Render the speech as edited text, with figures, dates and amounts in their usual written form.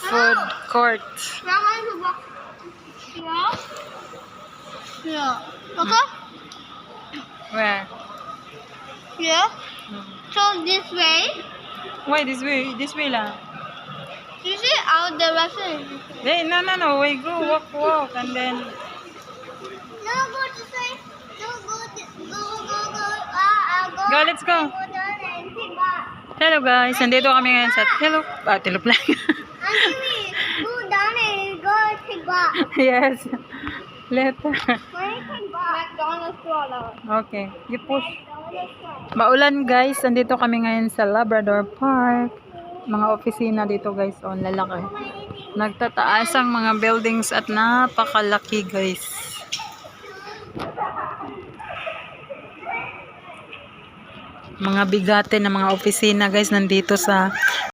Food court. Yeah. Yeah. Okay? Where? Yeah. So this way. Why this way? This way lang. You see our direction is this way. Hey, no. Wait, go, walk, and then. No, go this way. No, go. Go. Go, let's go. Go down and sit back. Hello guys, nandito kami ngayon sa Tilop lang. Auntie, go down and go sit back. Yes. Later. Where sit back? McDonald's stroller. Okay, you push. McDonald's stroller. Maulan guys, nandito kami ngayon sa Labrador Park. Mga opisina dito guys, on lalaki. Nagtataas ang mga buildings at napakalaki guys. Mga bigate na mga opisina guys nandito sa